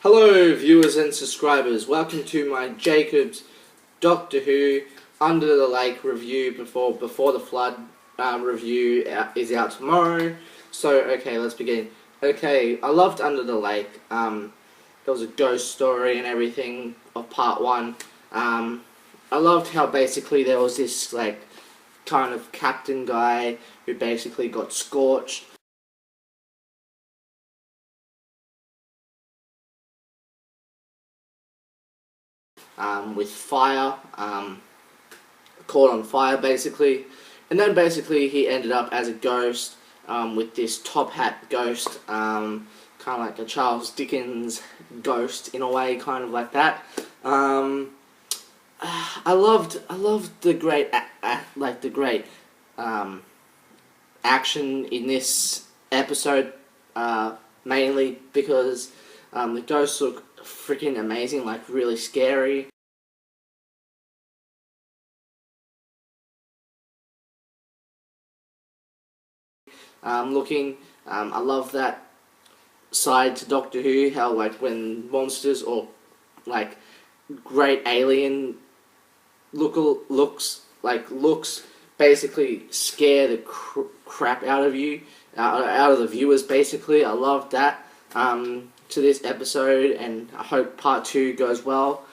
Hello viewers and subscribers, welcome to my Jacob's Doctor Who Under the Lake review before the Flood review is out tomorrow. So okay, let's begin. Okay, I loved Under the Lake. There was a ghost story and everything of part 1. I loved how basically there was this like kind of captain guy who basically got scorched. With fire, caught on fire basically, and then basically he ended up as a ghost with this top hat ghost, kind of like a Charles Dickens ghost in a way, kind of like that. I loved the great action in this episode, mainly because the ghosts look freaking amazing, like really scary. I love that side to Doctor Who, how like when monsters or like great alien looks basically scare the crap out of you, out of the viewers basically. I love that to this episode, and I hope part 2 goes well.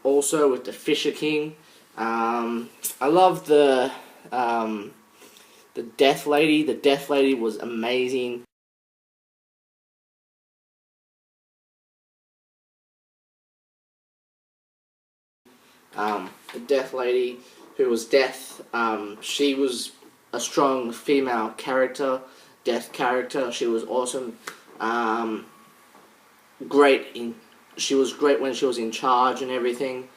Also with the Fisher King, I love the Death Lady. The Death Lady was amazing. The Death Lady, who was Death, she was a strong female character, Death character. She was awesome. She was great when she was in charge and everything.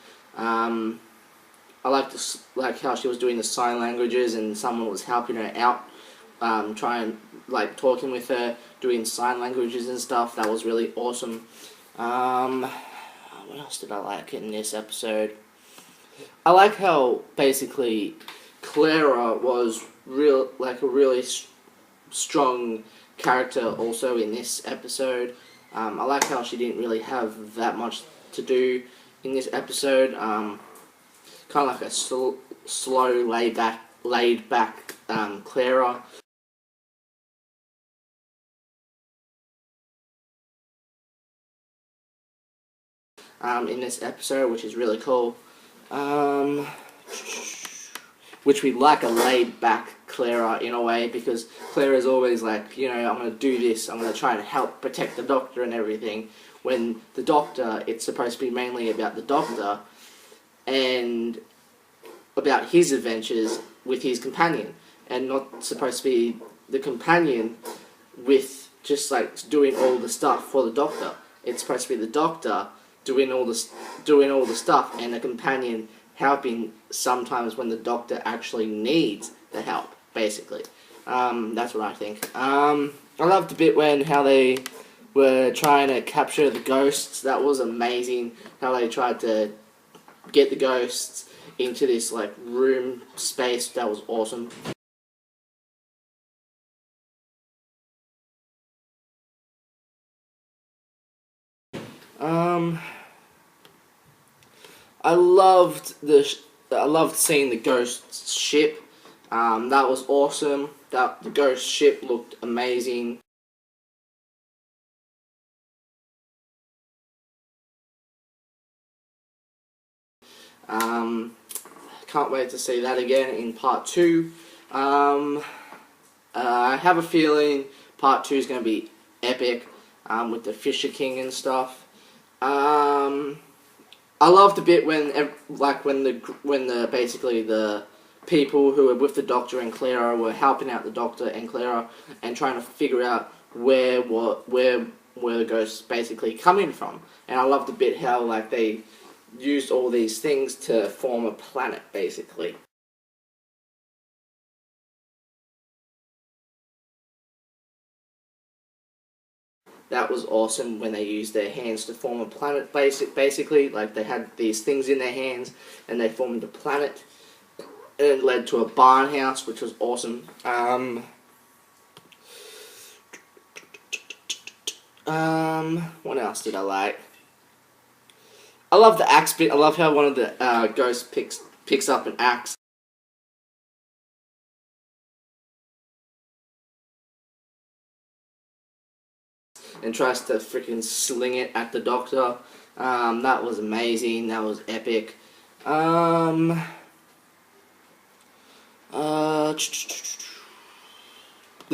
I like how she was doing the sign languages and someone was helping her out, trying like talking with her, doing sign languages and stuff. That was really awesome. What else did I like in this episode? I like how basically Clara was a really strong character also in this episode. I like how she didn't really have that much to do in this episode. Kind of like a slow, laid back Clara. In this episode, which is really cool. Which we like a laid back Clara in a way, because Clara is always like, you know, I'm going to do this, I'm going to try and help protect the Doctor and everything. When the Doctor, it's supposed to be mainly about the Doctor and about his adventures with his companion, and not supposed to be the companion with just like doing all the stuff for the Doctor. It's supposed to be the Doctor doing all the stuff, and the companion helping sometimes when the Doctor actually needs the help. Basically, that's what I think. I loved the bit how they were trying to capture the ghosts. That was amazing. How they tried to get the ghosts into this like room space. That was awesome. I loved seeing the ghost ship. That was awesome. The ghost ship looked amazing. Can't wait to see that again in part 2. I have a feeling part 2 is going to be epic, with the Fisher King and stuff. I loved the bit when basically the people who were with the Doctor and Clara were helping out the Doctor and Clara and trying to figure out where the ghosts basically coming from. And I loved the bit how like they used all these things to form a planet basically. That was awesome when they used their hands to form a planet, basically. Like, they had these things in their hands, and they formed a planet. And it led to a barn house, which was awesome. What else did I like? I love the axe bit. I love how one of the ghosts picks up an axe and tries to freaking sling it at the Doctor. That was amazing. That was epic. The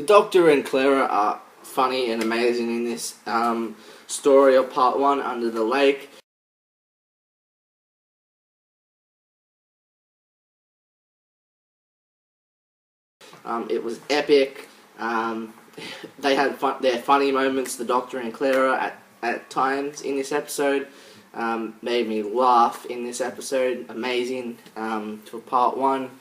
Doctor and Clara are funny and amazing in this story of Part 1, Under the Lake. It was epic. They had their funny moments, the Doctor and Clara, at times in this episode. Made me laugh in this episode. Amazing for Part 1.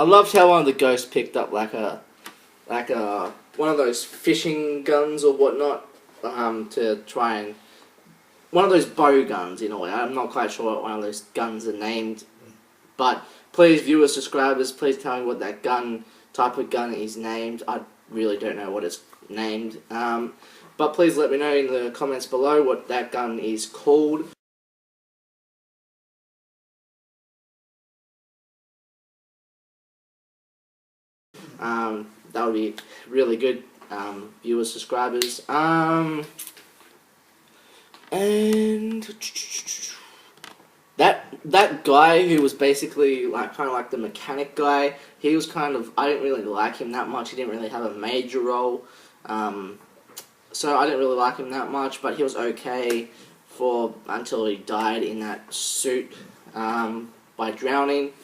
I loved how one of the ghosts picked up like a one of those fishing guns or whatnot to try and one of those bow guns in a way. I'm not quite sure what one of those guns are named, but please, viewers, subscribers, please tell me what that type of gun is named. I really don't know what it's named, but please let me know in the comments below what that gun is called. That would be really good, viewers, subscribers. And that guy who was basically kind of like the mechanic guy, he was kind of, I didn't really like him that much. He didn't really have a major role, so I didn't really like him that much. But he was okay until he died in that suit by drowning.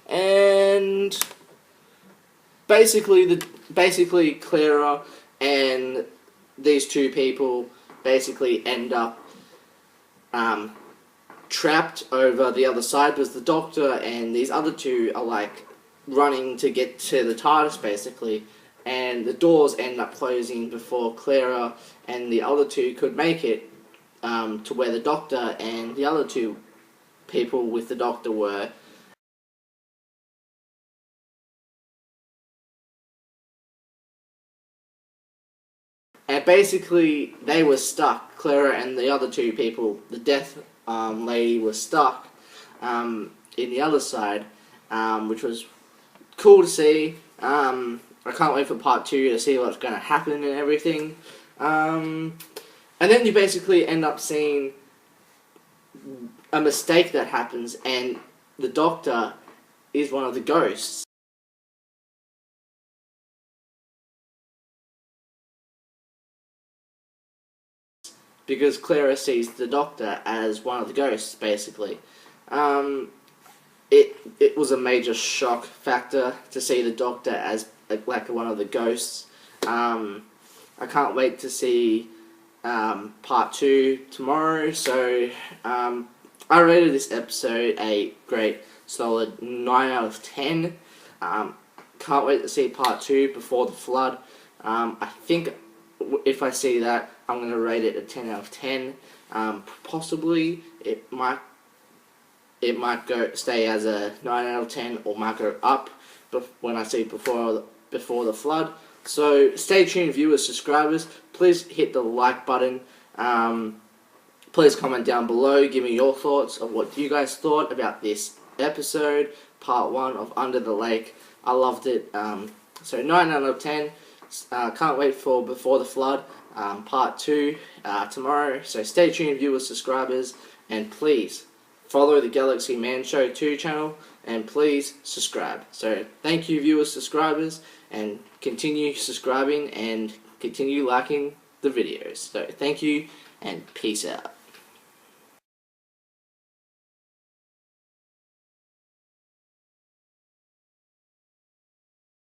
And basically Clara and these two people basically end up trapped over the other side because the Doctor and these other two are like running to get to the TARDIS basically, and the doors end up closing before Clara and the other two could make it to where the Doctor and the other two people with the Doctor were. And basically, they were stuck. Clara and the other two people, the death lady, was stuck in the other side, which was cool to see. I can't wait for Part 2 to see what's going to happen and everything. And then you basically end up seeing a mistake that happens, and the Doctor is one of the ghosts. Because Clara sees the Doctor as one of the ghosts, basically. It was a major shock factor to see the Doctor as like one of the ghosts. I can't wait to see Part 2 tomorrow. So I rated this episode a great solid 9 out of 10. Can't wait to see Part 2 Before the Flood. I think if I see that, I'm going to rate it a 10 out of 10. Possibly it might stay as a 9 out of 10, or might go up when I see Before the Flood. So stay tuned, viewers, subscribers. Please hit the like button. Please comment down below. Give me your thoughts of what you guys thought about this episode, Part 1 of Under the Lake. I loved it. So 9 out of 10. Can't wait for Before the Flood, Part 2 tomorrow. So stay tuned, viewers, subscribers, and please follow the Galaxy Man Show 2 channel, and please subscribe. So thank you, viewers, subscribers, and continue subscribing and continue liking the videos. So thank you, and peace out.